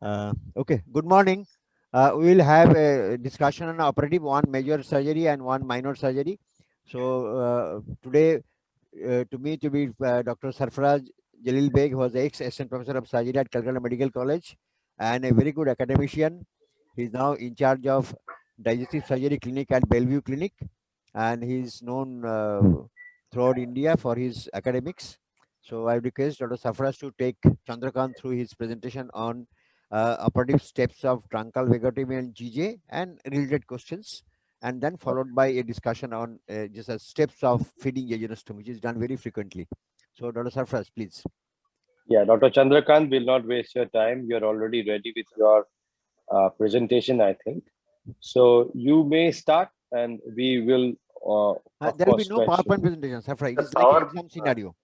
Okay, good morning. We will have a discussion on operative, one major surgery and one minor surgery. So today, to me, to be Dr. Sarfaraz Jalil Beg, who was the ex-assistant professor of surgery at Calcutta Medical College and a very good academician. He's now in charge of digestive surgery clinic at Bellevue Clinic, and he's known throughout India for his academics. So I request Dr. Sarfaraz to take Chandrakant through his presentation on operative steps of truncal vagotomy and GJ and related questions, and then followed by a discussion on just steps of feeding jejunostom, which is done very frequently. So, Dr. Sarfraz, please. Yeah, Dr. Chandrakant will not waste your time. You're already ready with your presentation, I think. So you may start and we will, of There will be course, no question. PowerPoint presentation, Sarfraz. It The is like an power, exam scenario.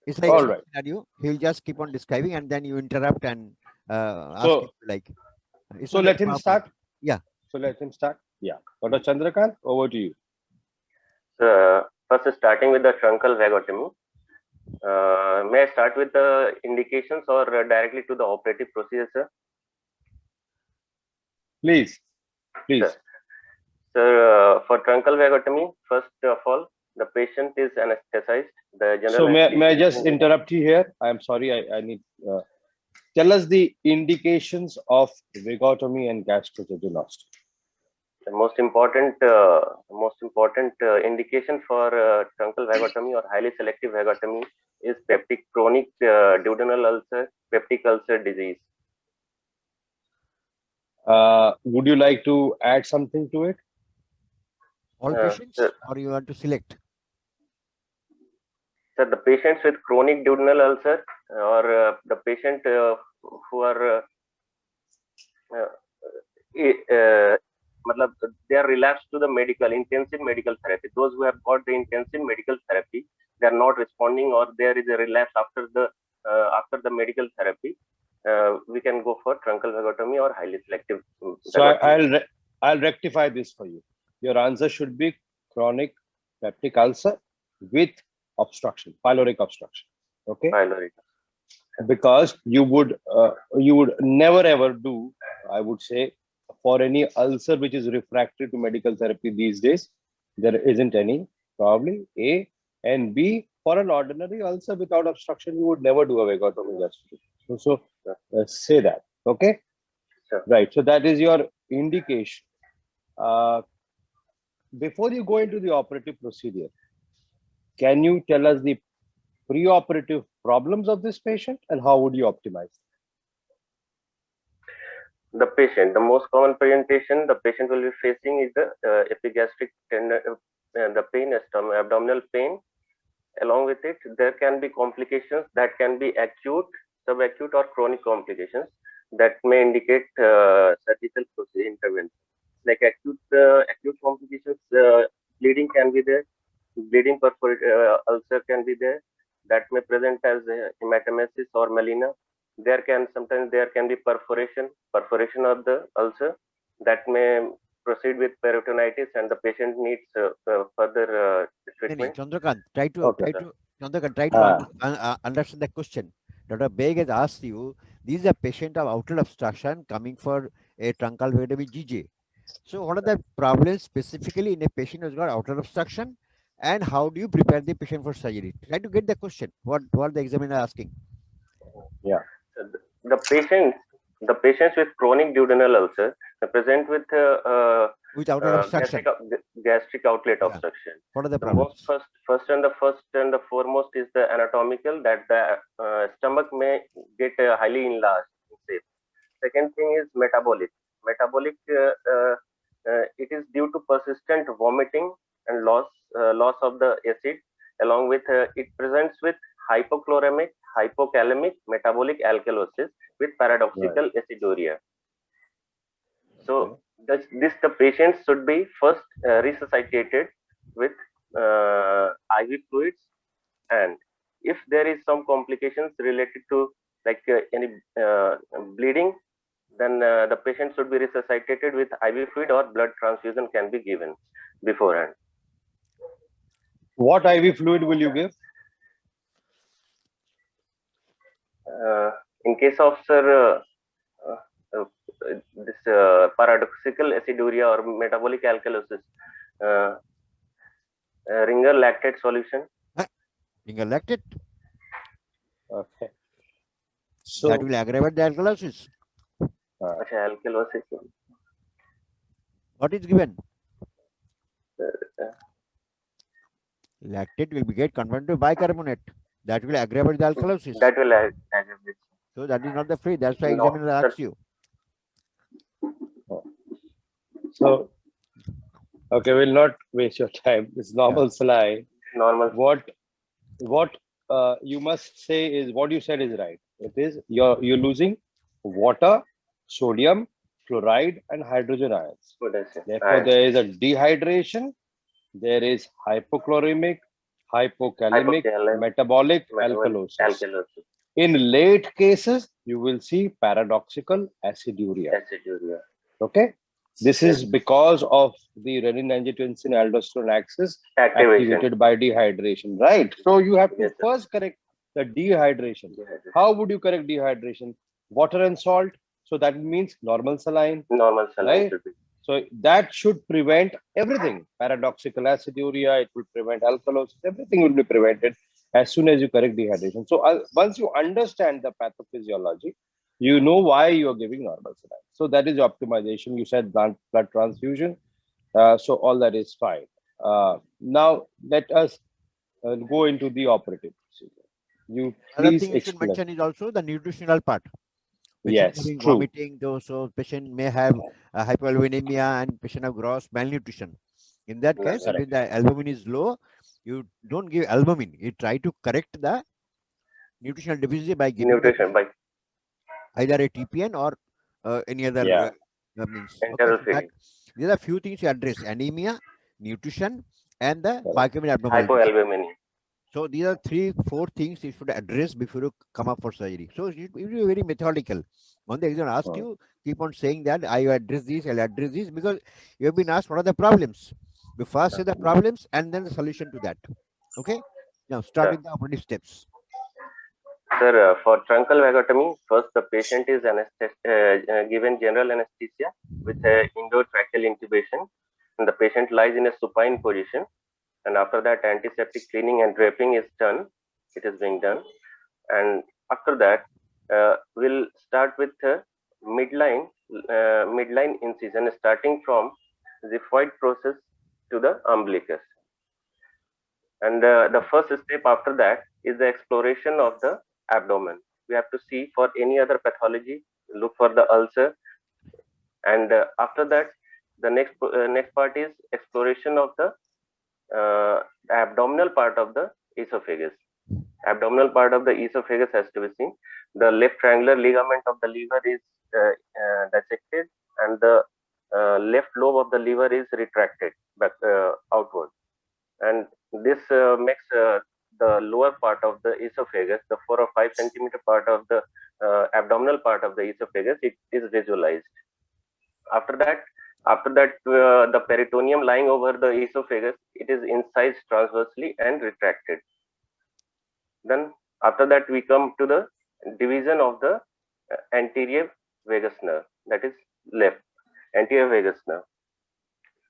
It's like All exam right. scenario. He'll just keep on describing, and then you interrupt and ask So, it like. It's so not like let him PowerPoint. start. Yeah. So let him start. Yeah. Dr. Chandrakant, over to you. first starting with the truncal vagotomy. May I start with the indications or directly to the operative procedure, sir? Please, please. Sir, for truncal vagotomy, first of all, the patient is anesthetized. The general So may I anesthesia just interrupt you here? I'm sorry, I need, tell us the indications of vagotomy and gastrojejunostomy. the most important indication for truncal vagotomy or highly selective vagotomy is peptic chronic duodenal ulcer, peptic ulcer disease. Would you like to add something to it? All patients, Sir, or you want to select? sir, the patients with chronic duodenal ulcer or the patient who are they are relapsed to the intensive medical therapy. Those who have got the intensive medical therapy, they are not responding, or there is a relapse after the medical therapy. We can go for truncal vagotomy or highly selective. So I'll rectify this for you. Your answer should be chronic peptic ulcer with obstruction, pyloric obstruction. Okay. Pyloric. Because you would never ever do, I would say, for any ulcer which is refractory to medical therapy these days, there isn't any, probably A, and B, for an ordinary ulcer without obstruction, you would never do a vagotomy gastric. So say that, okay? Sure. Right, so that is your indication. Before you go into the operative procedure, can you tell us the preoperative problems of this patient and how would you optimize? The patient, the most common presentation the patient will be facing is the epigastric tendon, the pain, abdominal pain. Along with it, there can be complications that can be acute, subacute, or chronic complications that may indicate surgical procedure intervention. Like acute complications, bleeding can be there, bleeding ulcer can be there, that may present as hematemesis or melena. Sometimes there can be perforation of the ulcer that may proceed with peritonitis, and the patient needs further treatment. Chandrakant, try to understand the question. Dr. Beg has asked you, this is a patient of outlet obstruction coming for a truncal vagotomy GJ. So what are the problems specifically in a patient who's got outlet obstruction, and how do you prepare the patient for surgery? Try to get the question. What the examiner asking? Yeah. The patients with chronic duodenal ulcer present with outlet obstruction. gastric outlet obstruction. What are the problems? First and the foremost is the anatomical, that the stomach may get highly enlarged. Second thing is metabolic. It is due to persistent vomiting and loss of the acid. Along with it presents with hypochloremic, hypokalemic, metabolic alkalosis with paradoxical aciduria. So the patient should be first resuscitated with IV fluids, and if there is some complications related to like any bleeding, then the patient should be resuscitated with IV fluid, or blood transfusion can be given beforehand. What IV fluid will you give? In case of this paradoxical aciduria or metabolic alkalosis, Ringer lactate solution. Ringer lactate. Okay. That So will aggravate the alkalosis. Alkalosis. What is given? Uh, Lactate will be get converted to bicarbonate. That will aggravate the alkalosis. That will aggravate. So that is not the free. That's why No, examiner asks you. So, okay, we'll not waste your time. It's normal saline. Normal. What you must say is what you said is right. It is you're losing water, sodium, chloride, and hydrogen ions. Therefore, there is a dehydration. There is hypochloremic, hypokalemic, metabolic alkalosis. In late cases, you will see paradoxical aciduria. Okay. This is because of the renin-angiotensin aldosterone axis activated by dehydration, right? So you have to first correct the dehydration. How would you correct dehydration? Water and salt. So that means normal saline. Normal saline. Right? So that should prevent everything. Paradoxical aciduria, it will prevent alkalosis, everything will be prevented as soon as you correct dehydration. So once you understand the pathophysiology, you know why you are giving normal saline. So that is optimization. You said blood transfusion. So all that is fine. Now let us go into the operative procedure. You please thing you should mention is also the nutritional part. Patient having vomiting, though, so patient may have hypoalbuminemia and patient have gross malnutrition. In that case, if the albumin is low, you don't give albumin. You try to correct the nutritional deficiency by giving either a TPN or any other means. Okay, these are few things you address: anemia, nutrition, and the biochemical abnormality. So these are 3-4 things you should address before you come up for surgery. So you be very methodical. When the examiner asks you, keep on saying that I address this, I'll address this, because you have been asked what are the problems. You first say the problems and then the solution to that. Okay. Now start with the operative steps. Sir, for truncal vagotomy, first the patient is given general anesthesia with indoor tracheal intubation, and the patient lies in a supine position. And after that, antiseptic cleaning and draping is done. It is being done. And after that, we'll start with midline incision, starting from xiphoid process to the umbilicus. And the first step after that is the exploration of the abdomen. We have to see for any other pathology, look for the ulcer. And after that, the next part is exploration of the abdominal part of the esophagus. Abdominal part of the esophagus has to be seen. The left triangular ligament of the liver is dissected, and the left lobe of the liver is retracted back outward. And this makes the lower part of the esophagus, the 4 or 5 centimeter part of the abdominal part of the esophagus, it is visualized. After that, the peritoneum lying over the esophagus, it is incised transversely and retracted. Then after that, we come to the division of the anterior vagus nerve, that is left, anterior vagus nerve,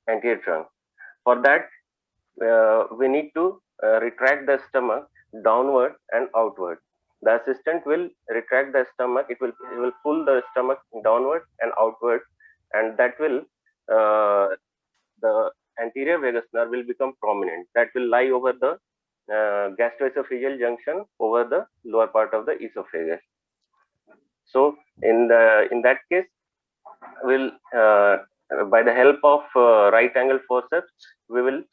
anterior trunk. For that, we need to retract the stomach downward and outward. The assistant will retract the stomach, it will pull the stomach downward and outward, and that will the anterior vagus nerve will become prominent. That will lie over the gastroesophageal junction over the lower part of the esophagus. So in that case, we'll by the help of right angle forceps, we will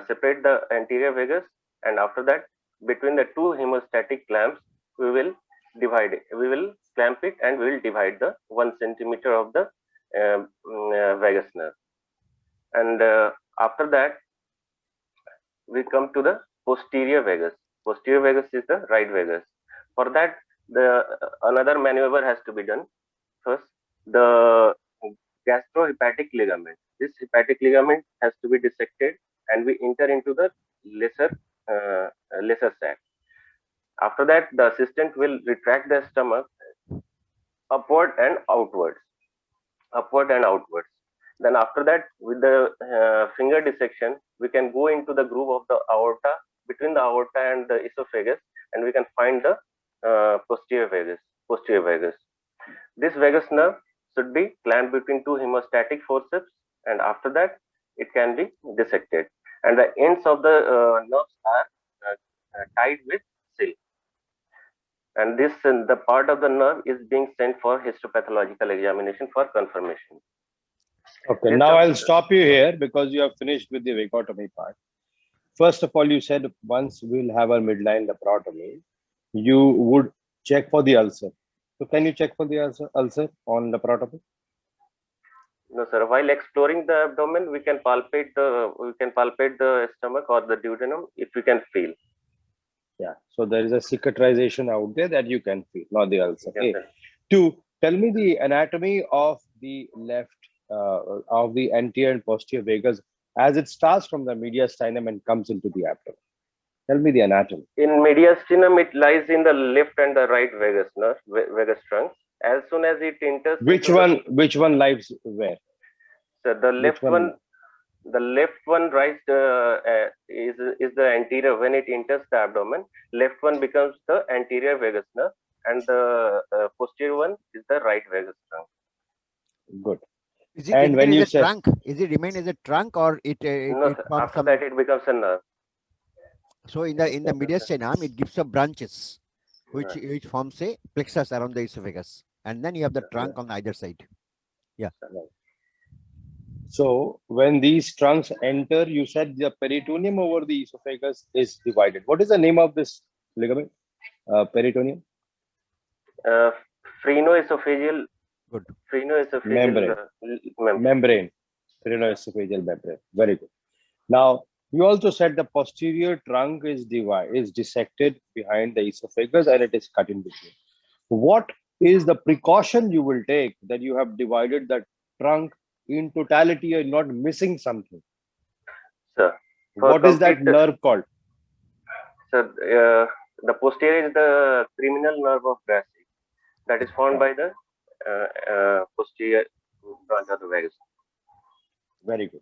separate the anterior vagus, and after that, between the two hemostatic clamps, we will divide it. We will clamp it and we will divide the 1 centimeter of the vagus nerve. And after that, we come to the posterior vagus. Posterior vagus is the right vagus. For that, another maneuver has to be done. First, the gastrohepatic ligament. This hepatic ligament has to be dissected, and we enter into the lesser sac. After that, the assistant will retract the stomach upward and outwards. upward and outwards. Then after that, with the finger dissection, we can go into the groove of the aorta, between the aorta and the esophagus, and we can find the posterior vagus. This vagus nerve should be clamped between two hemostatic forceps, and after that, it can be dissected. And the ends of the nerves are tied with silk. And this the part of the nerve is being sent for histopathological examination for confirmation. Okay, now I'll stop you here because you have finished with the vagotomy part. First of all, you said once we'll have a midline laparotomy, you would check for the ulcer. So can you check for the ulcer on laparotomy? No, sir. While exploring the abdomen, we can palpate the stomach or the duodenum if we can feel. Yeah. So there is a cicatrization out there that you can feel, not the ulcer. Yes, Okay. Two, tell me the anatomy of the left, of the anterior and posterior vagus as it starts from the mediastinum and comes into the abdomen. Tell me the anatomy. In mediastinum, it lies in the left and the right vagus nerve, vagus trunk. As soon as it enters, Which one lies where? So the left one. The left one is the anterior. When it enters the abdomen, left one becomes the anterior vagus nerve, and the posterior one is the right vagus trunk. Good. Is it and when you say trunk, is it remain as a trunk or it no, after that it becomes a nerve. So in the mediastinum, it gives up branches, which forms a plexus around the esophagus, and then you have the trunk on either side. Yeah. So when these trunks enter, you said the peritoneum over the esophagus is divided. What is the name of this ligament? Peritoneum? Phrenoesophageal. Good. Phrenoesophageal membrane. Phrenoesophageal membrane. Very good. Now you also said the posterior trunk is dissected behind the esophagus and it is cut in between. What is the precaution you will take that you have divided the trunk in totality and not missing something? Sir, what is that nerve called? Sir, the posterior is the criminal nerve of Grassi that is formed by the posterior branch of the vagus. Very good.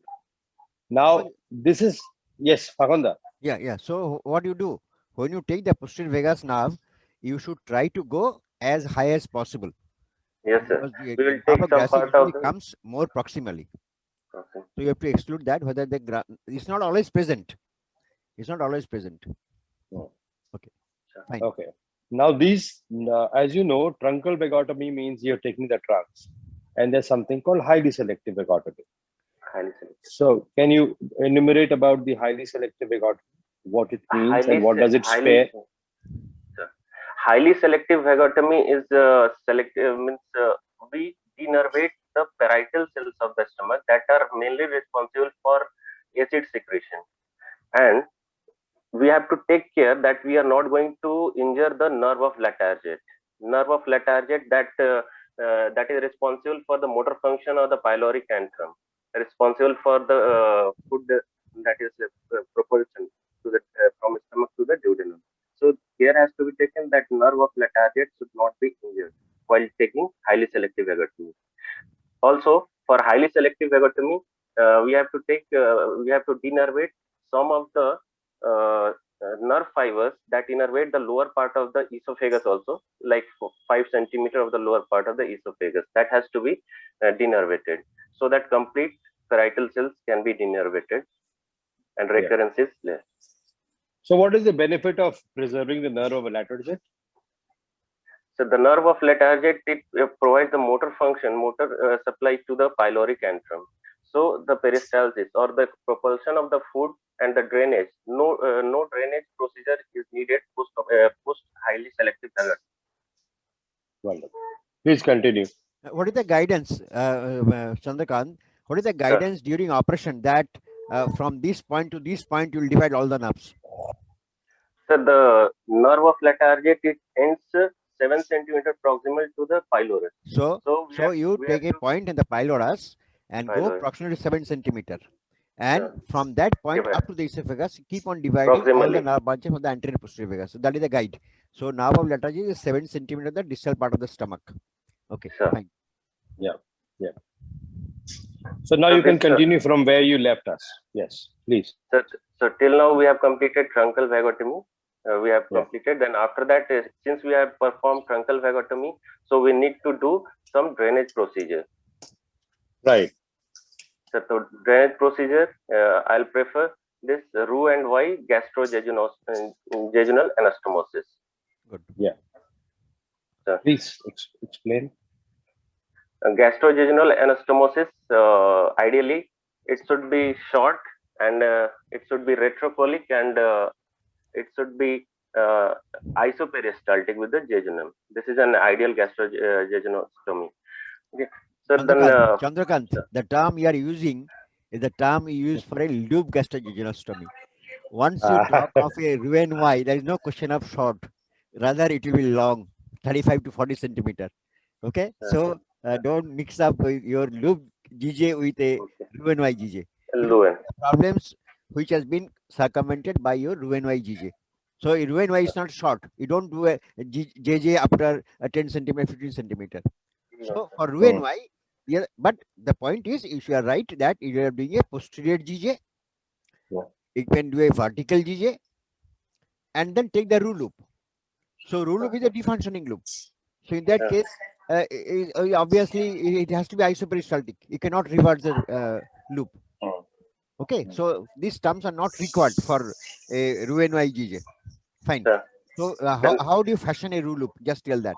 Now this is yes, Fakonda. Yeah. So what you do when you take the posterior vagus nerve, you should try to go as high as possible. Yes, sir. We will take some part of the... comes more proximally. Okay. So you have to exclude that whether it's not always present. It's not always present. No. Okay. Fine. Okay. Now these, as you know, truncal vagotomy means you're taking the trunks, and there's something called highly selective vagotomy. Highly selective. So can you enumerate about the highly selective vagotomy? What it means and what does it spare? Highly selective vagotomy is selective means we denervate the parietal cells of the stomach that are mainly responsible for acid secretion, and we have to take care that we are not going to injure the nerve of Latarjet. Nerve of Latarjet that is responsible for the motor function of the pyloric antrum, responsible for the food that is propulsion to the from stomach to the duodenum. So care has to be taken that nerve of Latarjet should not be injured while taking highly selective vagotomy. Also, for highly selective vagotomy, we have to denervate some of the nerve fibers that innervate the lower part of the esophagus also, like 5 centimeters of the lower part of the esophagus. That has to be denervated so that complete parietal cells can be denervated and recurrence is less. So what is the benefit of preserving the nerve of Latarjet? So the nerve of Latarjet, it provides the motor supply to the pyloric antrum. So the peristalsis or the propulsion of the food and the drainage, no drainage procedure is needed post highly selective vagotomy. Wonderful. Please continue. What is the guidance, Chandrakant? What is the guidance during operation that from this point to this point you will divide all the nerves? So the nerve of Latarjet, it ends 7 centimeters proximal to the pylorus. So you take a point in the pylorus and go approximately 7 centimeters. And from that point up to the esophagus, keep on dividing all the nerve branches from the anterior and posterior vagus. So that is the guide. So nerve of Latarjet is 7 centimeters the distal part of the stomach. Okay, fine. Yeah. So now So you can this, continue from where you left us. Yes, please. So till now we have completed truncal vagotomy. We have Yeah. completed. Then after that, since we have performed truncal vagotomy, so we need to do some drainage procedure. Right. So to drainage procedure, I'll prefer this Roux and Y gastrojejunal anastomosis. Good. Yeah. So, Please explain. gastrojejunal anastomosis, ideally, it should be short and it should be retrocolic and it should be isoperistaltic with the jejunum. This is an ideal gastrojejunostomy. Okay. So Chandrakant, the term you are using is the term you use for a loop gastrojejunostomy. Once you talk of a Roux-en-Y, there is no question of short. Rather, it will be long, 35 to 40 centimeter. Okay, so don't mix up your loop GJ with a Roux-en-Y GJ. Luen. Problems which has been circumvented by your Roux-en-Y GJ. So Roux-en-Y is not short. You don't do a JJ after a 10 centimeter, 15 centimeter. So for Roux-en-Y, yeah, but the point is, if you are right that you are doing a posterior GJ, you can do a vertical GJ and then take the Roux loop. So Roux loop is a defunctioning loop. So in that case, obviously it has to be isoperistaltic. You cannot reverse the loop. Okay, so these terms are not required for a Roux-en-Y GJ. Fine. So how do you fashion a Roux loop? Just tell that.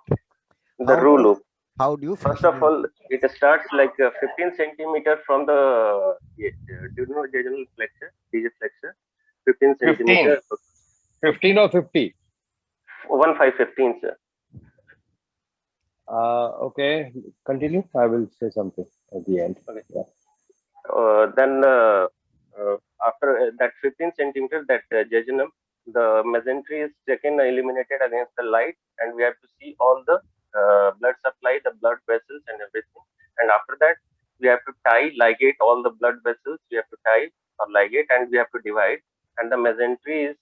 The Roux loop. How do you First of all, it starts like 15 centimeter from the jejunal flexure, GJ flexure. 15 centimeter. 15 or 50? 15, sir. Okay, continue. I will say something at the end. Okay. Yeah. Then after that 15 centimeter, that jejunum, the mesentery is taken eliminated against the light, and we have to see all the blood supply, the blood vessels, and everything. And after that, we have to ligate all the blood vessels. We have to tie or ligate, and we have to divide, and the mesentery is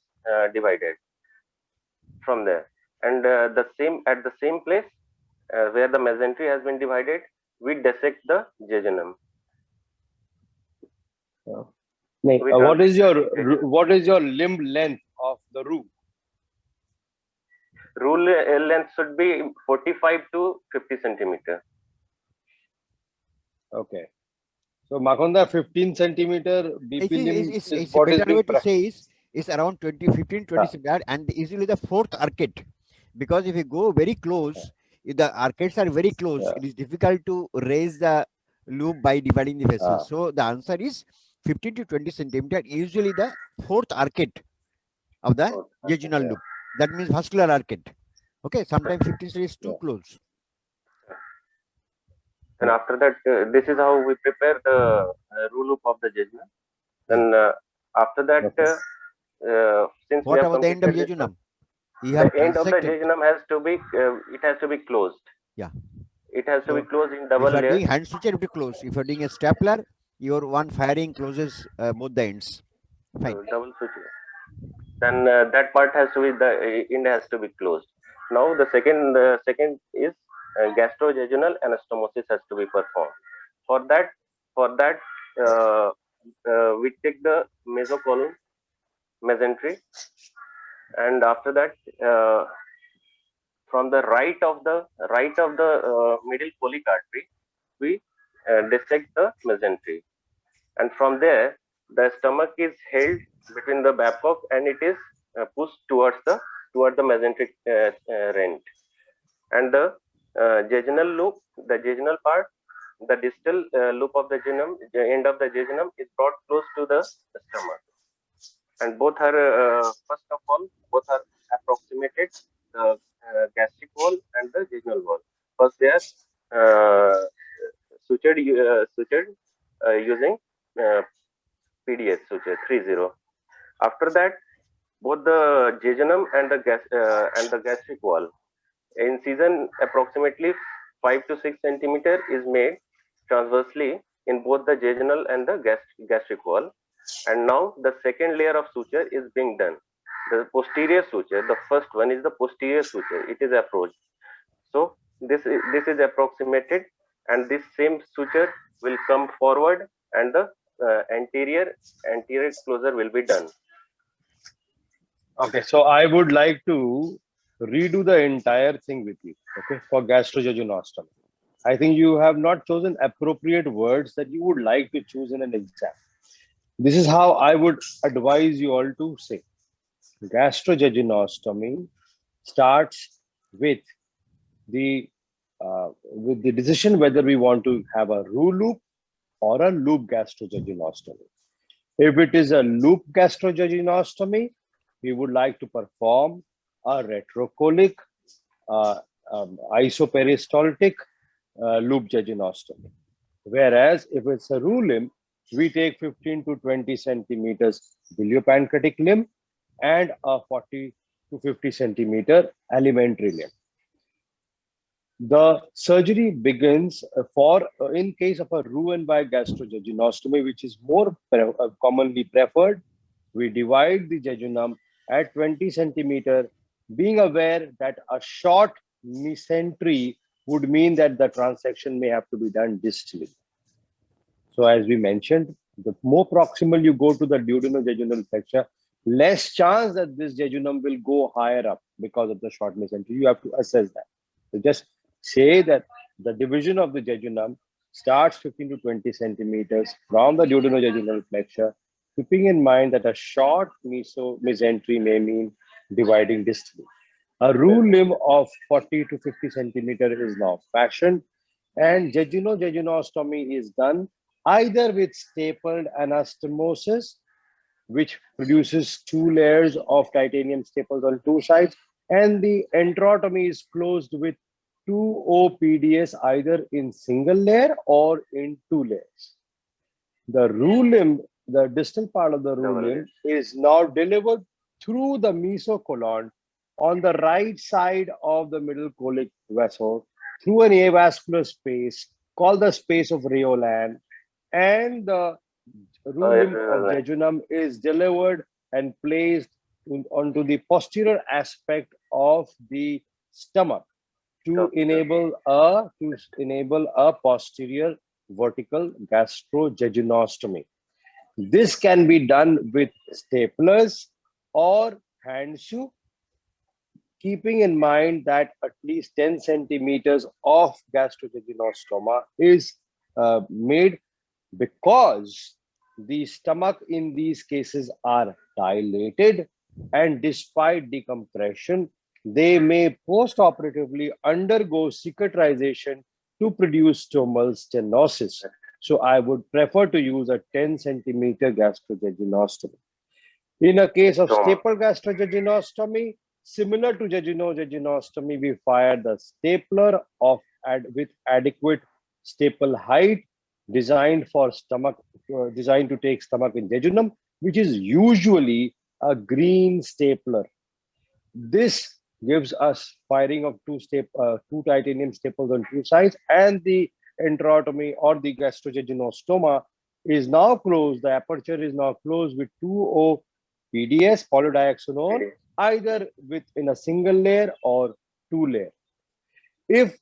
divided from there. And at the same place where the mesentery has been divided, we dissect the jejunum. What is your limb length of the Roux? Roux length should be 45 to 50 centimeter. Okay. So Makonda, 15 centimeter BP limb is what is being to say is around 15, 20 centimeter, and easily the fourth arcade. Because if you go very close, if the arcades are very close, it is difficult to raise the loop by dividing the vessels. So the answer is 15 to 20 centimeter, usually the fourth arcade of the jejunal loop. That means vascular arcade. Okay, sometimes 15 is too close. And after that, this is how we prepare the Roux loop of the jejunum. Then after that, since what about the end of jejunum? The end of the jejunum has to be it has to be closed. Yeah, it has to be closed in double layer. If you are doing hand suture, it will be closed. If you are doing a stapler, your one firing closes both the ends. Fine. Double suture. Then that part has to be, the end has to be closed. Now the second is gastrojejunal anastomosis has to be performed. For that we take the mesocolon, mesentery, and after that from the right of the middle colic artery, we dissect the mesentery, and from there the stomach is held between the Babcock and it is pushed towards the mesenteric rent, and the jejunal loop, the jejunal part, the distal loop of the jejunum, the end of the jejunum is brought close to the stomach, and both are first of all both are approximated, the gastric wall and the jejunal wall. First they are sutured using PDS suture 30. After that, both the jejunum and the gastric wall incision approximately 5 to 6 centimeter is made transversely in both the jejunal and the gastric wall. And now the second layer of suture is being done. The posterior suture, the first one is the posterior suture. It is approached. So this is approximated, and this same suture will come forward and the anterior closure will be done. Okay, so I would like to redo the entire thing with you, okay, for gastrojejunostomy. I think you have not chosen appropriate words that you would like to choose in an exam. This is how I would advise you all to say. Gastrojejunostomy starts with the decision whether we want to have a roux loop or a loop gastrojejunostomy. If it is a loop gastrojejunostomy, we would like to perform a retrocolic isoperistaltic loop jejunostomy. Whereas if it's a roux limb, we take 15 to 20 centimeters biliopancreatic limb and a 40 to 50 centimeter alimentary limb. The surgery begins in case of a Roux-en-Y gastrojejunostomy, which is more commonly preferred. We divide the jejunum at 20 centimeter, being aware that a short mesentery would mean that the transection may have to be done distally. So as we mentioned, the more proximal you go to the duodenojejunal flexure, less chance that this jejunum will go higher up because of the short mesentery. You have to assess that. So just say that the division of the jejunum starts 15 to 20 centimeters from the duodenojejunal flexure, keeping in mind that a short mesentery may mean dividing distally. A roux limb of 40 to 50 centimeter is now fashioned, and jejunostomy is done either with stapled anastomosis, which produces 2 layers of titanium staples on 2 sides, and the enterotomy is closed with 2O PDS either in single layer or in 2 layers. The roux limb, the distal part of the roux limb, is now delivered through the mesocolon on the right side of the middle colic vessel through an avascular space called the space of Riolan, and the roux limb of jejunum is delivered and placed onto the posterior aspect of the stomach to enable a posterior vertical gastrojejunostomy. This can be done with staplers or hand shoe, keeping in mind that at least 10 centimeters of gastrojejunostoma is made because the stomach in these cases are dilated, and despite decompression, they may post-operatively undergo cicatrization to produce stomal stenosis. So I would prefer to use a 10 centimeter gastrojejunostomy. In a case of stapled gastrojejunostomy, similar to jejunostomy, we fire the stapler with adequate staple height designed to take stomach in jejunum, which is usually a green stapler. This gives us firing of 2 titanium staples on 2 sides, and the enterotomy or the gastrojejunostoma is now closed. The aperture is now closed with 2O PDS, polydioxanone, either in a single layer or 2 layer. If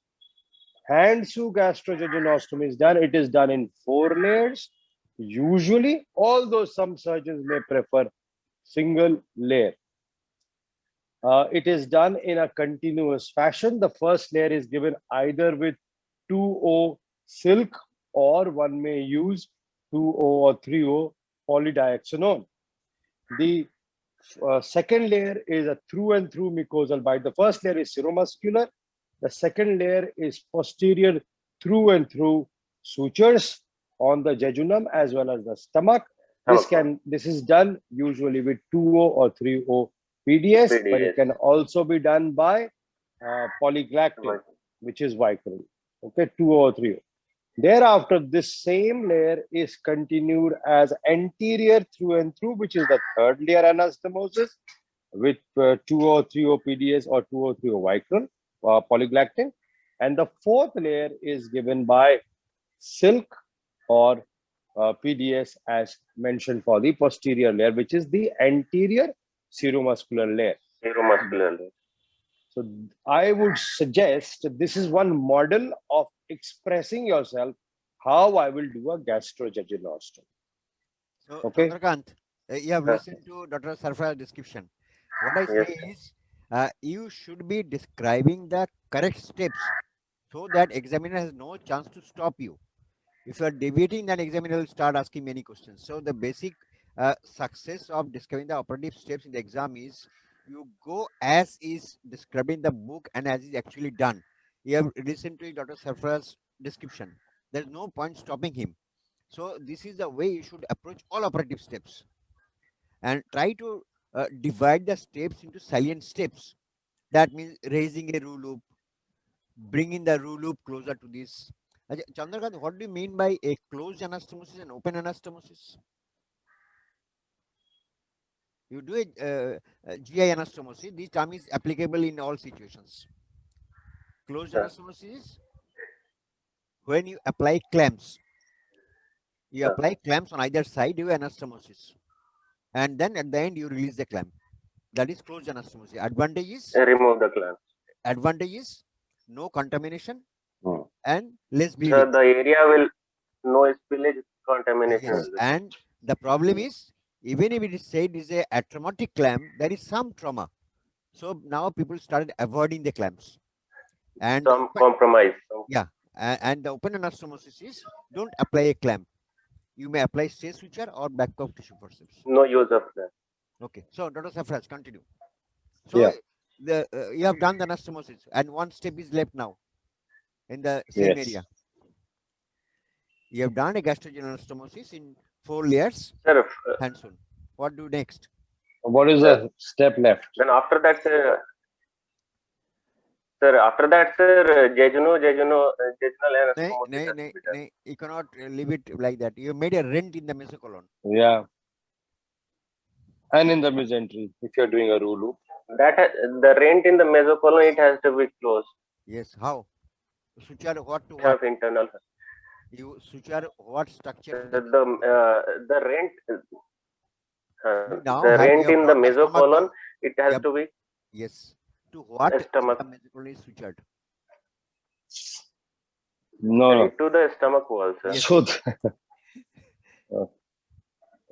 hand shoe gastrojejunostomy is done, it is done in 4 layers, usually, although some surgeons may prefer single layer. It is done in a continuous fashion. The first layer is given either with 2O silk, or one may use 2O or 3O polydioxanone. The second layer is a through and through mucosal bite. The first layer is seromuscular. The second layer is posterior through and through sutures on the jejunum as well as the stomach. This is done usually with 2O or 3O PDS, but it can also be done by polyglactin, which is Vicryl. Okay, 2O or 3O. Thereafter, this same layer is continued as anterior through and through, which is the third layer anastomosis with 2O, 3O PDS or 2O, 3O Vicryl, polyglactin. And the fourth layer is given by silk or PDS as mentioned for the posterior layer, which is the anterior seromuscular layer. So I would suggest this is one model of expressing yourself how I will do a gastrojejunostomy. So, Okay. Chandrakant, you have listened to Dr. Sarfaraz's description. What I say Yes. is, you should be describing the correct steps so that examiner has no chance to stop you. If you are deviating, then examiner will start asking many questions. So the basic success of describing the operative steps in the exam is you go as is described in the book and as is actually done. You have listened to Dr. Sarfaraz's description. There's no point stopping him. So this is the way you should approach all operative steps and try to divide the steps into salient steps. That means raising a rule loop, bringing the rule loop closer to this. Chandrakant, what do you mean by a closed anastomosis and open anastomosis? You do a GI anastomosis. This term is applicable in all situations. Closed anastomosis is when you apply clamps. You apply clamps on either side, you anastomosis. And then at the end, you release the clamp. That is closed anastomosis. Remove the clamp. Advantage is no contamination Hmm. and less So bleeding. the area will no spillage contamination. Yes. And the problem is, even if it is said is a atraumatic clamp, there is some trauma. So now people started avoiding the clamps. And Some compromise. and the open anastomosis is don't apply a clamp. You may apply stay suture or back of tissue forceps. No use of that. Okay. So Dr. Sarfaraz, continue. So you have done the anastomosis and one step is left now in the same area. You have done a gastrojejuno anastomosis in 4 layers. Sir, Hands on. What do next? What is the step left? Then after that, sir, jejunal anastomosis. No, you cannot leave it like that. You made a rent in the mesocolon. Yeah. And in the mesentery, if you're doing a rule loop. That the rent in the mesocolon, it has to be closed. Yes. How? Suture what to what? Have internal. You suture what structure? The rent. Now the rent in the brought the stomach mesocolon, down. it has to be. Yes. To what The stomach. the mesocolon is sutured? No. To the stomach wall, sir. Yes. So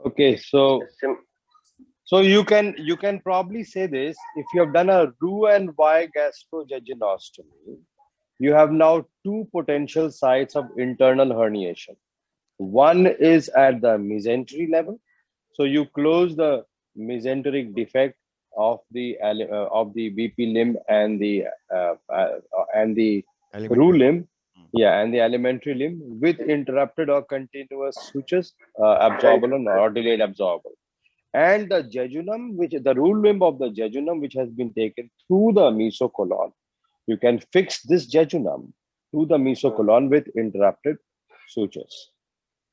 okay, so you can probably say this: if you have done a Roux-en-Y gastrojejunostomy, you have now two potential sites of internal herniation. One is at the mesentery level, so you close the mesenteric defect of the VP limb and the Roux limb, and the alimentary limb with interrupted or continuous sutures, absorbable or delayed absorbable. And the jejunum, which is the Roux limb of the jejunum, which has been taken through the mesocolon, you can fix this jejunum to the mesocolon with interrupted sutures.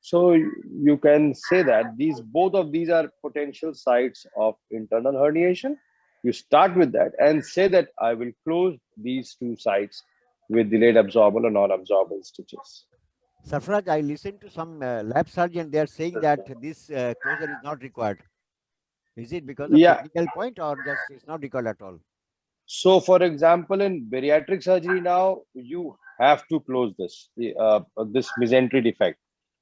So you can say that both of these are potential sites of internal herniation. You start with that and say that I will close these two sites with delayed absorbable or non-absorbable stitches. Sarfaraz, I listened to some lab surgeon. They are saying that this closure is not required. Is it because of technical point or just it's not required at all? So, for example, in bariatric surgery now, you have to close this mesentery defect.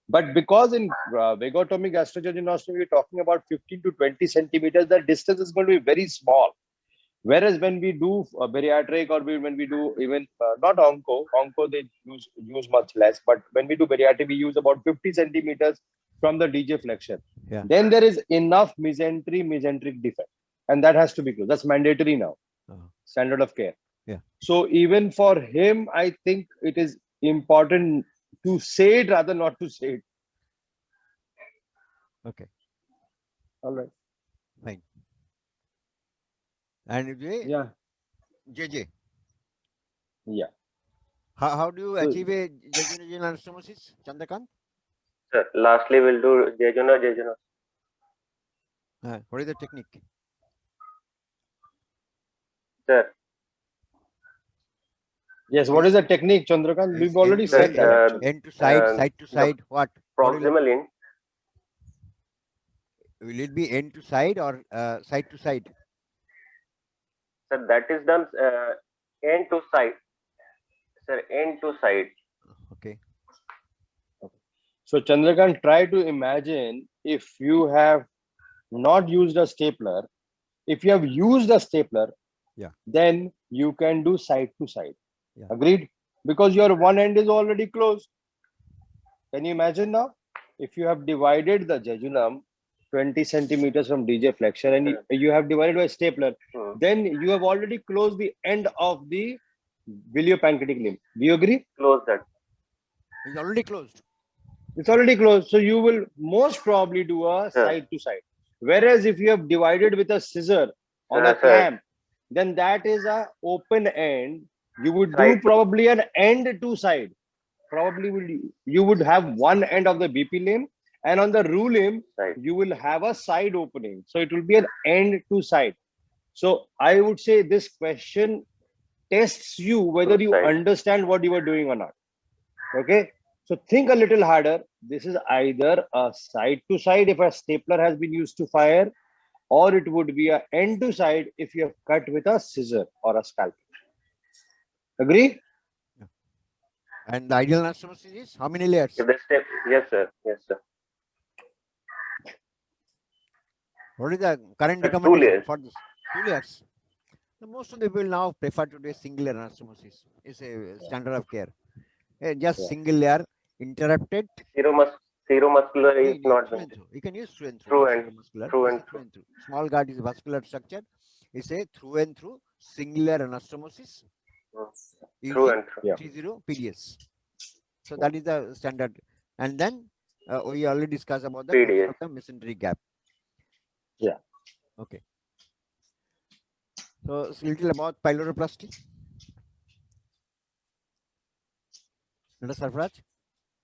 But because in vagotomy gastrojejunostomy, we're talking about 15 to 20 centimeters, the distance is going to be very small. Whereas when we do bariatric or when we do even not onco they use much less. But when we do bariatric, we use about 50 centimeters from the DJ flexion. Yeah. Then there is enough mesenteric defect, and that has to be closed. That's mandatory now. Standard of care. Yeah. So even for him, I think it is important to say it rather not to say it. Okay. All right. Fine. And JJ. Yeah. How do you achieve a jejunal anastomosis, Chandrakant? Sir, lastly, we'll do jejunal. What is the technique? Sir. Yes, what is the technique, Chandrakant? We've already said that. End to side, side to side, what? Proximal end. Will it be end to side or side to side? Sir, that is done end to side. Sir, end to side. Okay. So Chandrakant, try to imagine if you have not used a stapler. If you have used a stapler, Yeah. then you can do side to side. Yeah. Agreed? Because your one end is already closed. Can you imagine now? If you have divided the jejunum 20 centimeters from DJ flexure and you have divided by stapler, then you have already closed the end of the viliopancreatic limb. Do you agree? Close that. It's already closed. It's already closed. So you will most probably do a side to side. Whereas if you have divided with a scissor on a clamp, then that is a open end. You would do probably an end to side. Probably you would have one end of the BP limb, and on the root limb, you will have a side opening. So it will be an end to side. So I would say this question tests you whether you understand what you are doing or not. Okay. So think a little harder. This is either a side to side if a stapler has been used to fire, or it would be a end to side if you have cut with a scissor or a scalpel. Agree? Yeah. And the ideal anastomosis is how many layers? Yes, sir. Yes, sir. What is the current 2 recommendation layers. for this? 2 layers. So most of the people now prefer to do a single layer anastomosis. It's a standard of care. Just single layer interrupted. Seromuscular is not through and through. You can use through and through. through. Through and through. Small guard is a vascular structure. It's a through and through single layer anastomosis. Through and through. T0 PDS. So that is the standard. And then we already discussed about the PDS. of the mesenteric gap. Yeah. Okay. So it's a little about pyloroplasty. Let us Sarfaraj.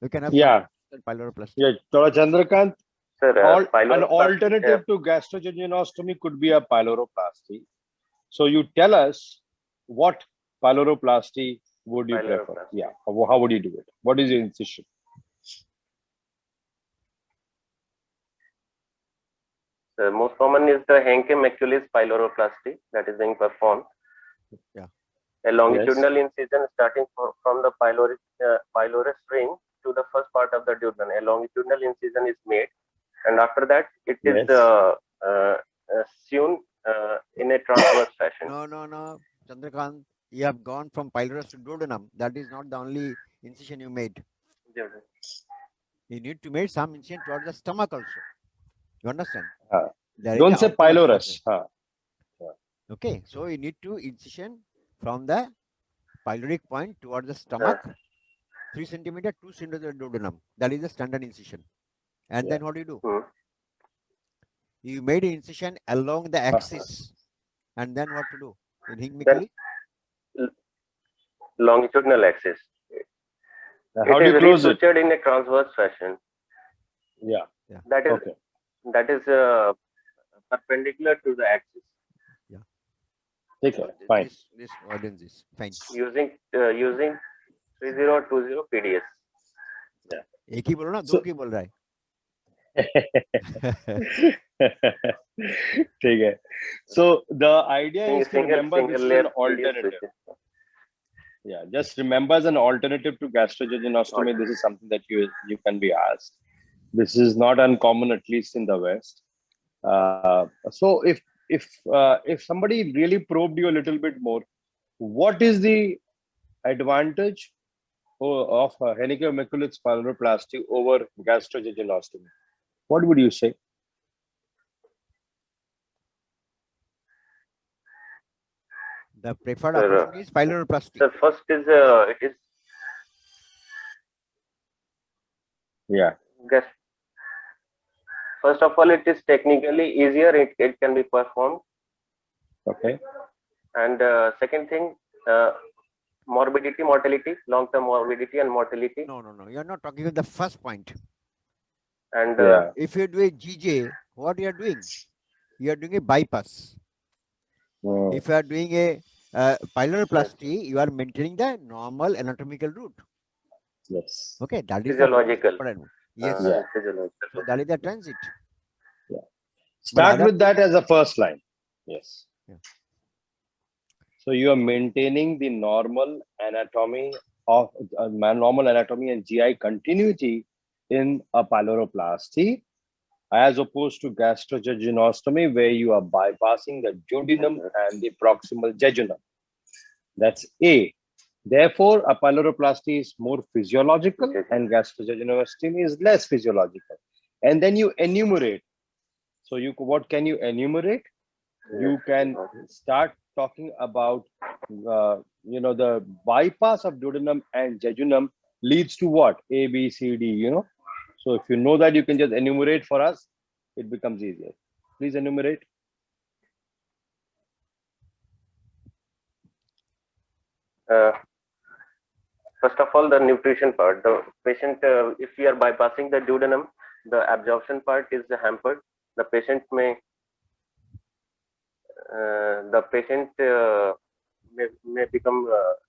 We can have pyloroplasty. Yeah, Chandrakant. Sir, an alternative to gastrojejunostomy could be a pyloroplasty. So you tell us what pyloroplasty would you prefer? Yeah, how would you do it? What is your incision? The most common is the Henke maculis pyloroplasty that is being performed. Yeah. A longitudinal incision starting from the pylorus ring to the first part of the duodenum. A longitudinal incision is made, and after that, it is sewn in a transverse fashion. No, Chandrakant, you have gone from pylorus to duodenum. That is not the only incision you made. You need to make some incision towards the stomach also. You understand? Don't say pylorus. Okay, so you need to incision from the pyloric point towards the stomach, 3 centimeter, 2 centimeter duodenum. That is the standard incision. And then what do you do? You made an incision along the axis. And then what to do? You think Mikali? Longitudinal axis. How do you close it? It is in a transverse fashion. Yeah. That is perpendicular to the axis. Yeah. Okay, fine. This audience is fine. Using 3020 PDS. Yeah. एक ही बोलो ना, दो की बोल रहा है. ठीक है. So the idea is to remember this is an alternative. Yeah, just remember as an alternative to gastrojejunostomy, this is something that you can be asked. This is not uncommon, at least in the West. So if somebody really probed you a little bit more, what is the advantage of Henke maculis pyloroplasty over gastrojejunostomy? What would you say? The preferred approach is pyloroplasty. The first is it is. Yeah. First of all, it is technically easier. It can be performed. Okay. And second thing, morbidity, mortality, long-term morbidity and mortality. No. You are not talking about the first point. And if you do a GJ, what you are doing? You are doing a bypass. If you are doing a pyloroplasty, you are maintaining the normal anatomical route. Yes. Okay, that is physiological. Yes. Physiological. So that is the transit. Yeah. Start with that as a first line. Yes. Yeah. So you are maintaining the normal anatomy of normal anatomy and GI continuity in a pyloroplasty as opposed to gastrojejunostomy, where you are bypassing the duodenum and the proximal jejunum. That's A. Therefore, a pyloroplasty is more physiological and gastrojejunostomy is less physiological. And then you enumerate. So what can you enumerate? You can start talking about, the bypass of duodenum and jejunum leads to what? A, B, C, D, So if you know that, you can just enumerate for us. It becomes easier. Please enumerate. First of all, the nutrition part. The patient, if we are bypassing the duodenum, the absorption part is hampered. The patient may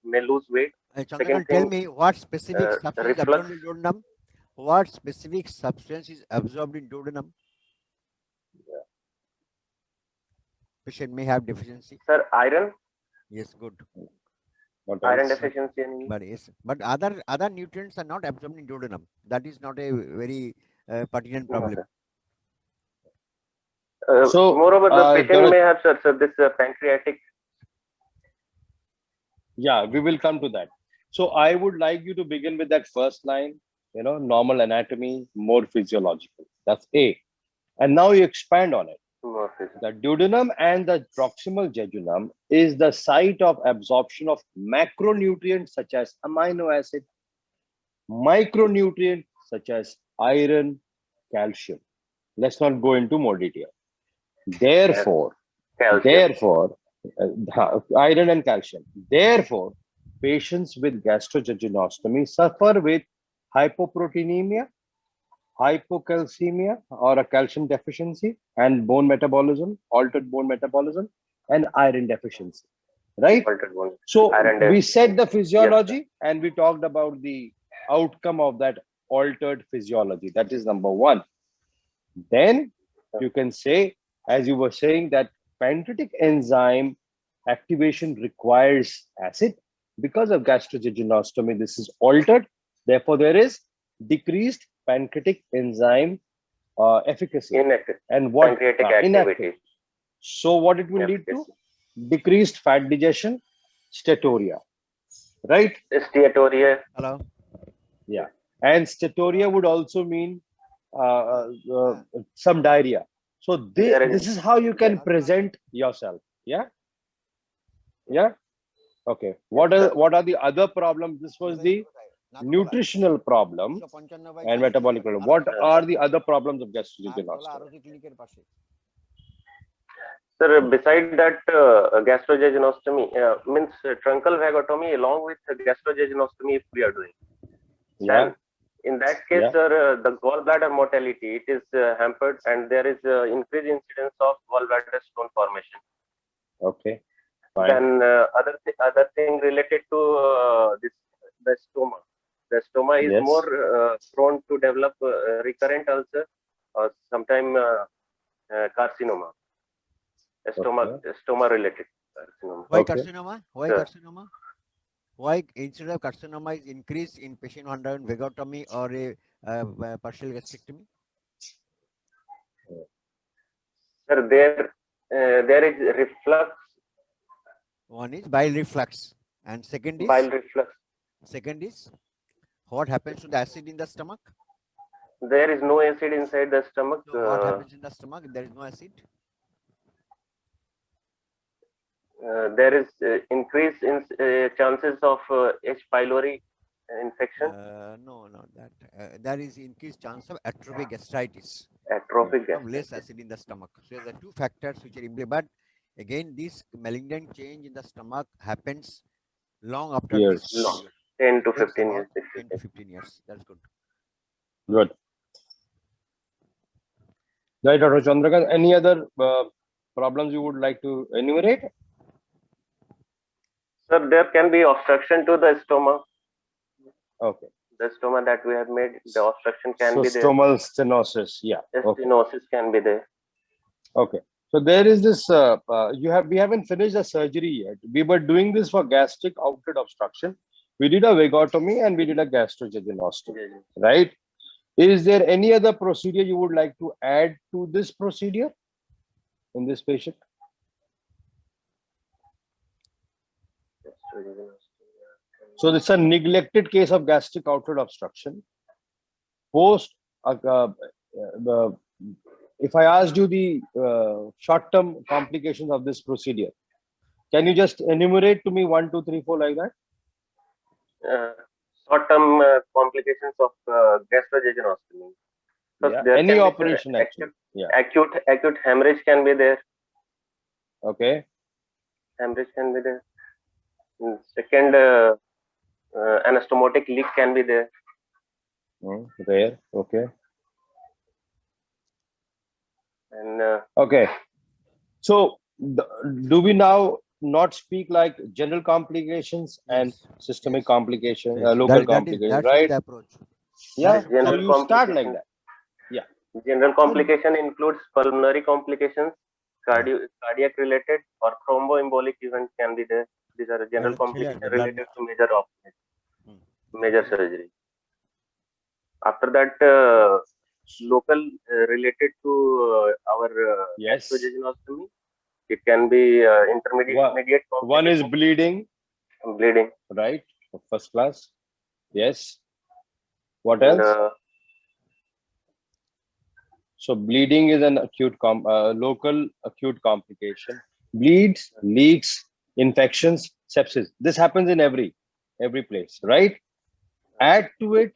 may lose weight. Chandrakant, tell me what specific substance is absorbed in duodenum? What specific substance is absorbed in duodenum? Patient may have deficiency. Sir, iron. Yes, good. Iron deficiency. But yes, but other nutrients are not absorbed in duodenum. That is not a very pertinent problem. So, moreover, the patient may have, sir, this pancreatic. Yeah, we will come to that. So I would like you to begin with that first line, normal anatomy, more physiological. That's A. And now you expand on it. The duodenum and the proximal jejunum is the site of absorption of macronutrients such as amino acid, micronutrients such as iron, calcium. Let's not go into more detail. Therefore, iron and calcium. Therefore, patients with gastrojejunostomy suffer with hypoproteinemia, hypocalcemia or a calcium deficiency, and bone metabolism, altered bone metabolism, and iron deficiency. Right? So we said the physiology and we talked about the outcome of that altered physiology. That is number one. Then you can say, as you were saying, that pancreatic enzyme activation requires acid. Because of gastrojejunostomy, this is altered. Therefore, there is decreased pancreatic enzyme efficacy. Inactive. And what? Pancreatic activity. Inactive. So what it will lead to? Decreased fat digestion, steatorrhea. Right? Steatorrhea. Hello. Yeah. And steatorrhea would also mean some diarrhea. So this is how you can present yourself. Yeah. Yeah. Okay. What are the other problems? This was the nutritional problem and metabolic problem. What are the other problems of gastrojejunostomy? Sir, beside that, gastrojejunostomy means truncal vagotomy along with gastrojejunostomy if we are doing. Yeah. And in that case, sir, the gallbladder mortality, it is hampered and there is increased incidence of gallbladder stone formation. Okay. Fine. Then other thing related to the stoma. The stoma is more prone to develop recurrent ulcer or sometimes carcinoma. Stoma related carcinoma. Why carcinoma? Why carcinoma? Why instead of carcinoma is increased in patient who underwent vagotomy or a partial gastrectomy? Sir, there is reflux. One is bile reflux, and second is bile reflux. Second is what happens to the acid in the stomach? There is no acid inside the stomach. So what happens in the stomach if there is no acid? There is increase in chances of H. pylori infection. No, that there is increased chance of atrophic gastritis. Atrophic gastritis. Less acid in the stomach. So there are two factors which are implicated. But again, this malignant change in the stomach happens long after years. This 10 to 15 years. 10 to 15 years. That's good. Good. Right, Dr. Chandrakant. Any other problems you would like to enumerate? Sir, there can be obstruction to the stoma. Okay. The stoma that we have made, the obstruction can be there. Stomal stenosis, yeah. Stenosis can be there. Okay. So there is this, we haven't finished the surgery yet. We were doing this for gastric outlet obstruction. We did a vagotomy and we did a gastrojejunostomy, right? Is there any other procedure you would like to add to this procedure in this patient? So this is a neglected case of gastric outlet obstruction. Post, if I asked you the short-term complications of this procedure, can you just enumerate to me 1, 2, 3, 4 like that? Short-term complications of gastrojejunostomy. So Yeah. there Any can be operation actually. Yeah. acute hemorrhage can be there. Okay. Hemorrhage can be there. Second, anastomotic leak can be there. There. Okay. And Okay. So do we now not speak like general complications and Yes, systemic yes, complications, yes. local That complications, should be right? the approach. Yeah. That general So you start like complication. that. Yeah. General complication includes pulmonary complications, cardiac related, or thromboembolic events can be there. These are general complications related to major operation, major surgery. After that, local related to our Yes. gastrojejunostomy, it can be intermediate One is bleeding, bleeding. right? First class. Yes. What And, else? So bleeding is an local acute complication. Bleeds, leaks, infections, sepsis. This happens in every place, right? Add to it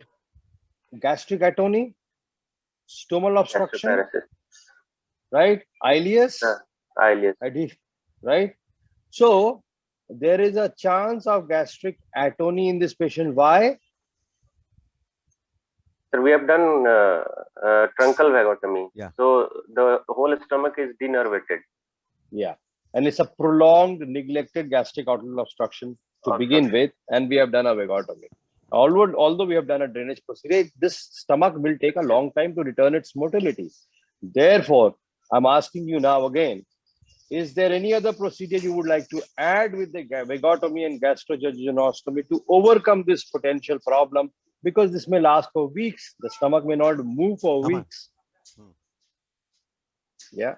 gastric atony, stomal obstruction, gastroparesis, right? Ileus, ileus. right? So there is a chance of gastric atony in this patient. Why? So we have done truncal vagotomy. Yeah. So the whole stomach is denervated. Yeah. And it's a prolonged, neglected gastric outlet obstruction to begin with, and we have done a vagotomy. Although we have done a drainage procedure, this stomach will take a long time to return its motility. Therefore, I'm asking you now again, is there any other procedure you would like to add with the vagotomy and gastrojejunostomy to overcome this potential problem? Because this may last for weeks. The stomach may not move for weeks. Yeah.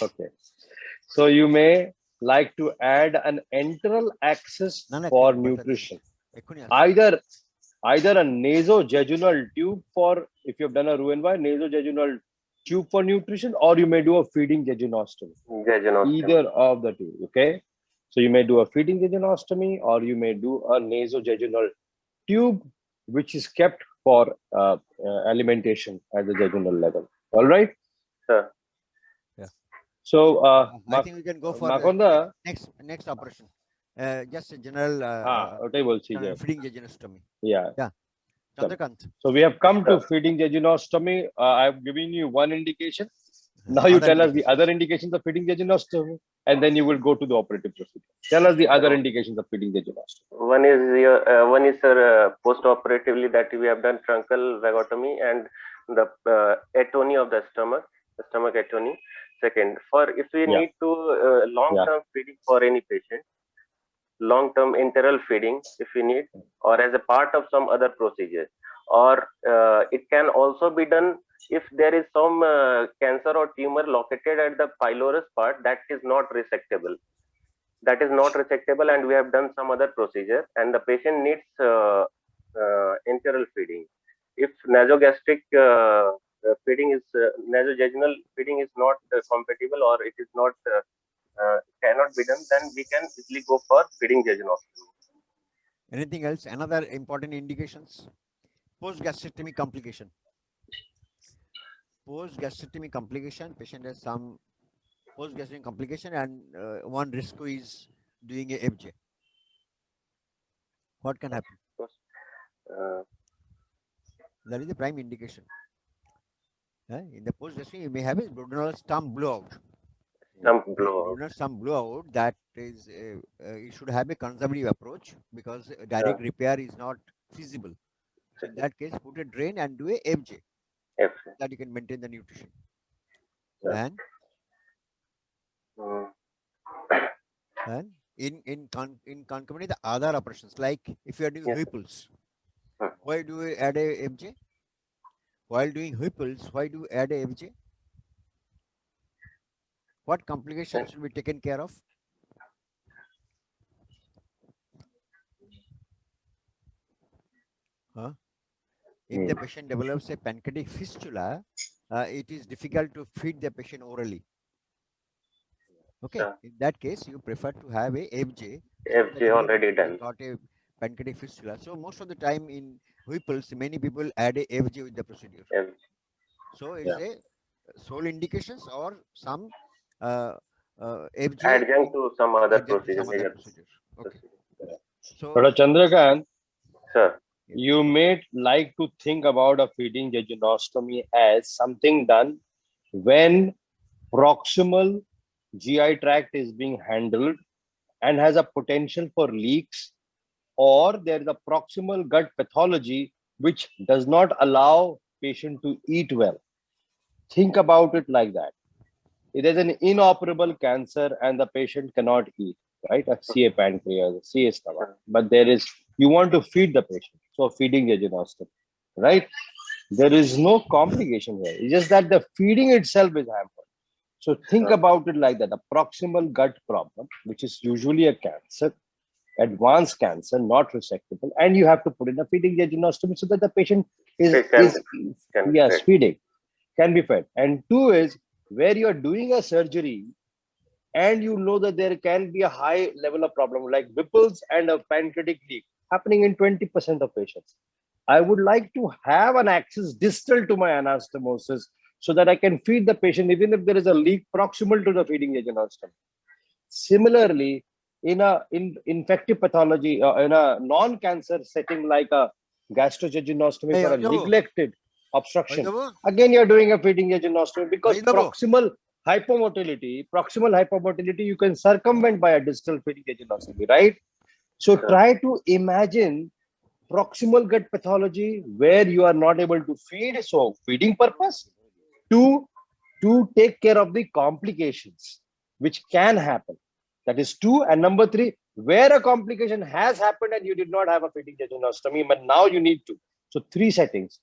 Okay. So you may like to add an enteral access for nutrition. Either a nasojejunal tube for, if you have done a Roux-en-Y, nasojejunal tube for nutrition, or you may do a feeding jejunostomy. Either of the two. Okay. So you may do a feeding jejunostomy, or you may do a nasojejunal tube, which is kept for alimentation at the jejunal level. All right. Sure. Yeah. So I think we can go for next operation. Just a general feeding jejunostomy. Yeah. Yeah. Chandrakant. So we have come to feeding jejunostomy. I've given you one indication. Now you tell us the other indications of feeding jejunostomy, and then you will go to the operative procedure. Tell us the other indications of feeding jejunostomy. One is post-operatively that we have done truncal vagotomy and the atony of the stomach atony. Second, for if we need to long-term feeding for any patient, long-term enteral feeding if we need, or as a part of some other procedure, or it can also be done if there is some cancer or tumor located at the pylorus part that is not resectable. And we have done some other procedure and the patient needs enteral feeding. If nasogastric feeding is nasojejunal feeding is not compatible, or it is not cannot be done, then we can easily go for feeding jejunostomy. Anything else? Another important indications? Post-gastrectomy complication. Post-gastrectomy complication, patient has some post-gastrectomy complication, and one risk is doing a FJ. What can happen? That is the prime indication. In the post-gastrectomy, you may have a duodenal stump blowout. Some blowout, that is you should have a conservative approach because direct repair is not feasible. So in that case, put a drain and do a FJ. That you can maintain the nutrition. And in concomitant the other operations, like if you are doing ripples, Why do we add a FJ? While doing Whipples, why do we add a FJ? What complications should be taken care of? Huh? If the patient develops a pancreatic fistula, it is difficult to feed the patient orally. Okay, Sure. in that case, you prefer to have a FJ. FJ already done. Got a pancreatic fistula. So most of the time in Whipples, many people add a FJ with the procedure. FJ. So it's a sole indications or some FJ Adjunct to some other adjunct to procedure. some other Major procedure. Okay. procedure. So Dr. Chandrakant, Sir, you may like to think about a feeding jejunostomy as something done when proximal GI tract is being handled and has a potential for leaks, or there is a proximal gut pathology which does not allow patient to eat well. Think about it like that. It is an inoperable cancer and the patient cannot eat, right? A CA pancreas, CA stomach, but there is, you want to feed the patient. So feeding jejunostomy, right? There is no complication here. It's just that the feeding itself is hampered. So think about it like that. A proximal gut problem, which is usually a cancer, advanced cancer, not resectable, and you have to put in a feeding jejunostomy so that the patient is fed. feeding, can be fed. And two is where you are doing a surgery and you know that there can be a high level of problem like Whipples and a pancreatic leak happening in 20% of patients. I would like to have an access distal to my anastomosis so that I can feed the patient even if there is a leak proximal to the feeding jejunostomy. Similarly, in infective pathology, in a non-cancer setting like a gastrojejunostomy for a neglected obstruction, again you're doing a feeding jejunostomy because proximal hypomotility, you can circumvent by a distal feeding jejunostomy, right? So try to imagine proximal gut pathology where you are not able to feed, so feeding purpose, to take care of the complications which can happen. That is two. And number three, where a complication has happened and you did not have a feeding jejunostomy, but now you need to. So three settings: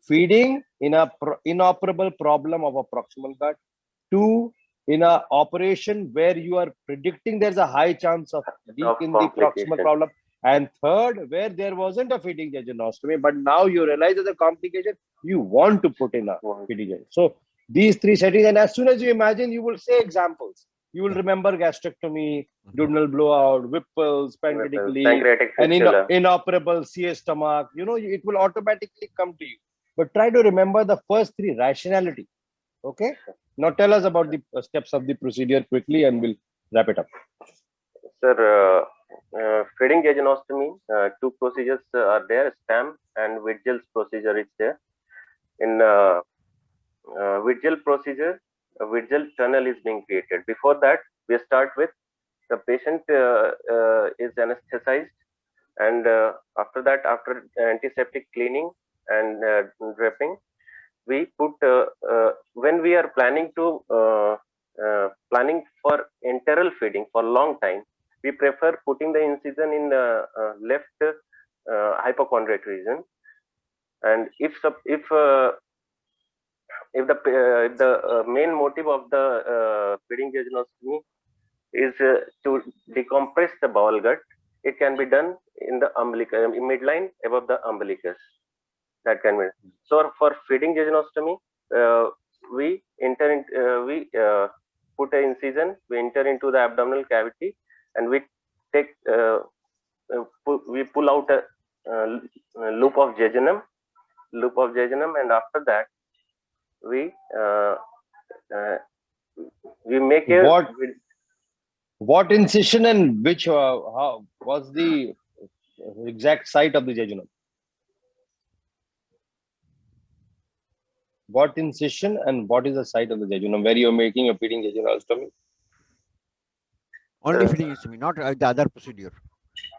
feeding in a inoperable problem of a proximal gut, two, in a operation where you are predicting there's a high chance of leak in the proximal problem, and third, where there wasn't a feeding jejunostomy, but now you realize there's a complication, you want to put in a feeding jejunostomy. So these three settings, and as soon as you imagine, you will say examples. You will remember gastrectomy, duodenal blowout, Whipples, pancreatic leak, and inoperable CA stomach. You know, it will automatically come to you. But try to remember the first three: rationality. Okay. Now tell us about the steps of the procedure quickly, and we'll wrap it up. Sir, feeding jejunostomy, two procedures are there: STAM and Widgell's procedure is there. In Widgell procedure, a Widgell tunnel is being created. Before that, we start with the patient is anesthetized, and after that, after antiseptic cleaning and dressing, we put when we are planning to planning for enteral feeding for long time, we prefer putting the incision in the left hypochondriac region. And if the main motive of the feeding jejunostomy is to decompress the bowel gut, it can be done in the umbilicus, midline above the umbilicus. That can be. So for feeding jejunostomy, we put an incision, we enter into the abdominal cavity, and we take we pull out a loop of jejunum, and after that we make a what incision and which how was the exact site of the jejunum? What incision and what is the site of the jejunum where you are making a feeding jejunostomy? Only feeding incision, not the other procedure.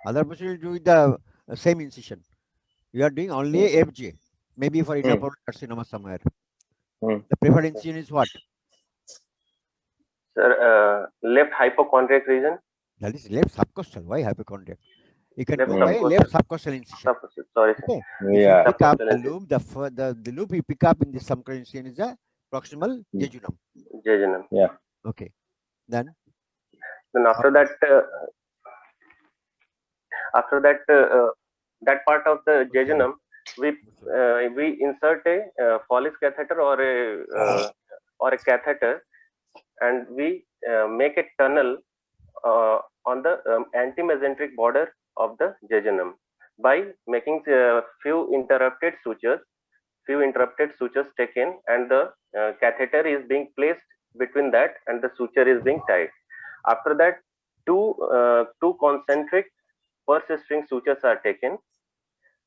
Other procedure do with the same incision. You are doing only a FJ, maybe for inoperable carcinoma somewhere. The preferred incision is what? Sir, left hypochondriac region. That is left subcostal. Why hypochondriac? You can Left do by subcostal. left subcostal incision. Sorry, sir. Okay. Yeah. If you pick up the Subcostal loop, the loop you pick up in the subcostal incision is the proximal jejunum. jejunum. Okay. Then After that, that part of the jejunum, we insert a Foley's catheter or a catheter, and we make a tunnel on the antimesenteric border of the jejunum by making few interrupted sutures taken, and the catheter is being placed between that, and the suture is being tied. After that, two concentric purse string sutures are taken,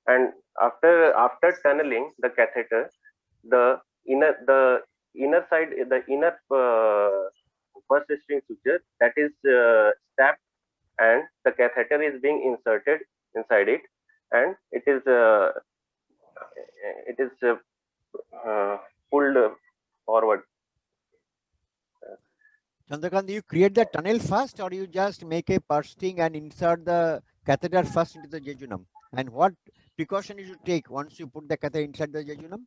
and after tunneling the catheter, the inner side, the inner purse string suture, that is stabbed, and the catheter is being inserted inside it, and it is pulled forward. Chandrakant, you create the tunnel first, or you just make a purse string and insert the catheter first into the jejunum? And what precaution you should take once you put the catheter inside the jejunum?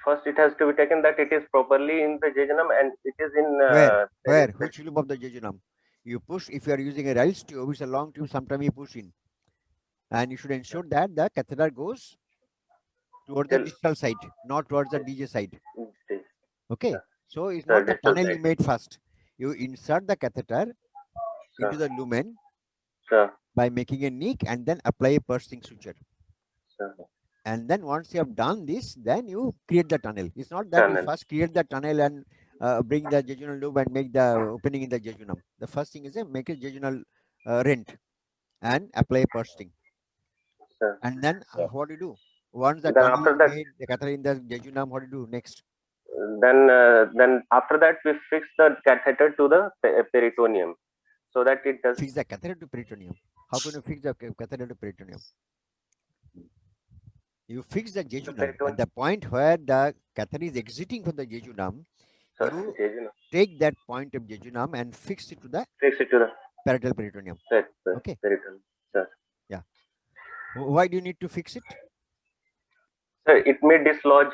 First, it has to be taken that it is properly in the jejunum, and it is in where? Which loop of the jejunum? You push. If you are using a Ryle's tube, it's a long tube. Sometimes you push in, and you should ensure that the catheter goes towards the distal side, not towards the DJ side. Okay. So it's not the tunnel you made first. You insert the catheter into the lumen by making a nick and then apply a purse string suture. And then once you have done this, then you create the tunnel. It's not that you first create the tunnel and bring the jejunal loop and make the opening in the jejunum. The first thing is make a jejunal rent and apply a purse string. And then what do you do? Once the tunnel is made, the catheter in the jejunum, what do you do next? Then after that, we fix the catheter to the peritoneum, so that it does. Fix the catheter to peritoneum. How can you fix the catheter to peritoneum? You fix the jejunum at the point where the catheter is exiting from the jejunum. You take that point of jejunum and fix it to the parietal peritoneum. Okay. Peritoneum. Yeah. Why do you need to fix it? Sir, it may dislodge.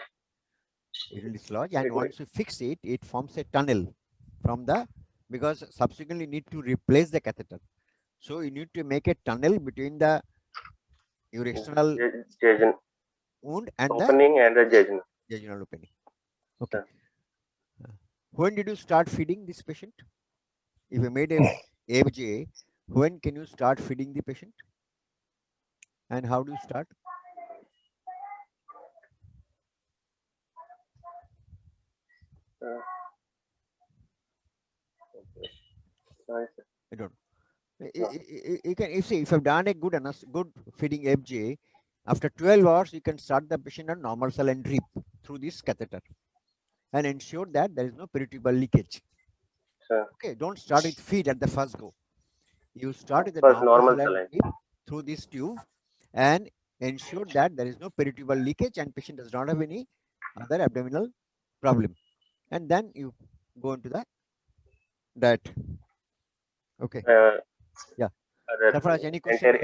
It will dislodge, and once you fix it, it forms a tunnel from the, because subsequently you need to replace the catheter. So you need to make a tunnel between the your external wound and opening and the jejunal opening. Okay. When did you start feeding this patient? If you made a AFJ, when can you start feeding the patient? And how do you start? I don't know. You can, if you've done a good feeding FJ, after 12 hours, you can start the patient on normal saline drip through this catheter and ensure that there is no peritubal leakage. Okay, don't start with feed at the first go. You start with the normal saline drip through this tube and ensure that there is no peritubal leakage and patient does not have any other abdominal problem. And then you go into the diet. Okay. Yeah. Sarfaraj, any question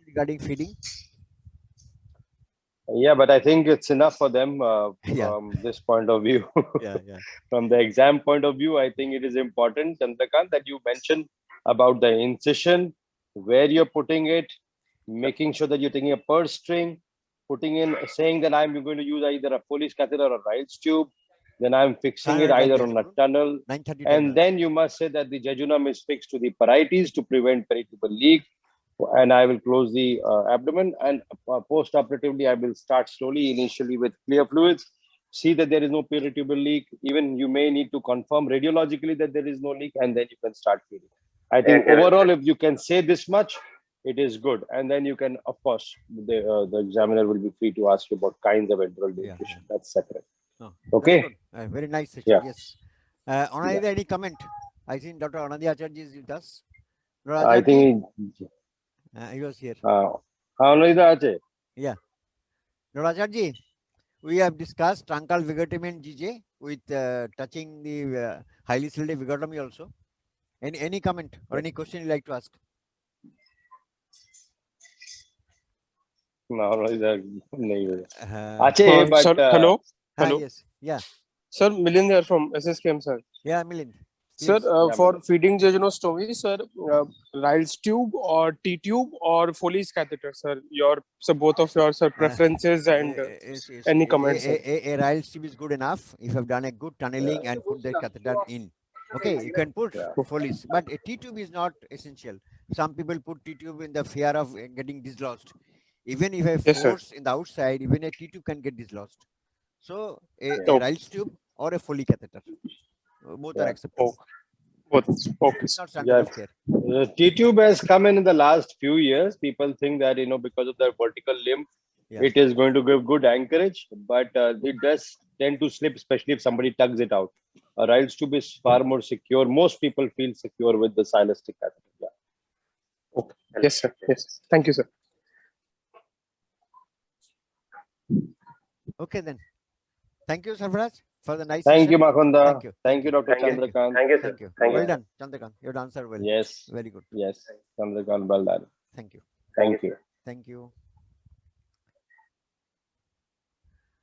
regarding feeding? Yeah, but I think it's enough for them from this point of view. From the exam point of view, I think it is important, Chandrakant, that you mentioned about the incision, where you're putting it, making sure that you're taking a purse string, putting in, saying that I'm going to use either a Foley's catheter or a Ryle's tube. Then I'm fixing it either on a tunnel. And then you must say that the jejunum is fixed to the parietes to prevent peritubal leak. And I will close the abdomen, and post-operatively, I will start slowly, initially with clear fluids, see that there is no peritubal leak. Even you may need to confirm radiologically that there is no leak, and then you can start feeding. I think overall, if you can say this much, it is good. And then you can, of course, the examiner will be free to ask you about kinds of enteral nutrition. That's separate. Oh, okay. Very nice session. Yes. Anandya, any comment? I think Dr. Anandya Acharya is with us. I think he was here. Yeah. Dr. Acharya, we have discussed truncal vagotomy and GJ with touching the highly selective vagotomy also. Any comment or any question you like to ask? No, no, नहीं हुआ। Uh, अच्छे, but Sir, hello. Hello. yes, yeah, Sir, Milind here from SSKM, sir. yeah, Milind. Sir, Please. for feeding jejunostomy, sir, Ryle's tube or T-tube or Foley's catheter, sir. So both of your sir preferences and any comments, sir? A Ryle's tube is good enough if you have done a good tunneling and put the catheter in. Okay, you can put Yeah. Foley's, but a T-tube is not essential. Some people put T-tube in the fear of getting dislodged. Even if I Yes, sir. force in the outside, even a T-tube can get dislodged. So a Oh. Ryle's tube or a Foley catheter, both are Yeah. acceptable. Both. Okay. It's not standard Yeah. of care. T-tube has come in the last few years. People think that, because of the vertical limb, Yeah. it is going to give good anchorage, but it does tend to slip, especially if somebody tugs it out. A Ryle's tube is far more secure. Most people feel secure with the Silastic catheter. Yeah. Yes, sir. Yes. Thank you, sir. Okay then. Thank you, Sarfaraj, for the nice Thank you, session. Makhanda. Thank you. Thank you, Dr. Thank you. Chandrakant. Thank you, sir. Thank you. Thank Well you. done, Chandrakant. You have answered well. Yes. Very good. Yes. Chandrakant, well done. Thank you. Thank you. Thank you.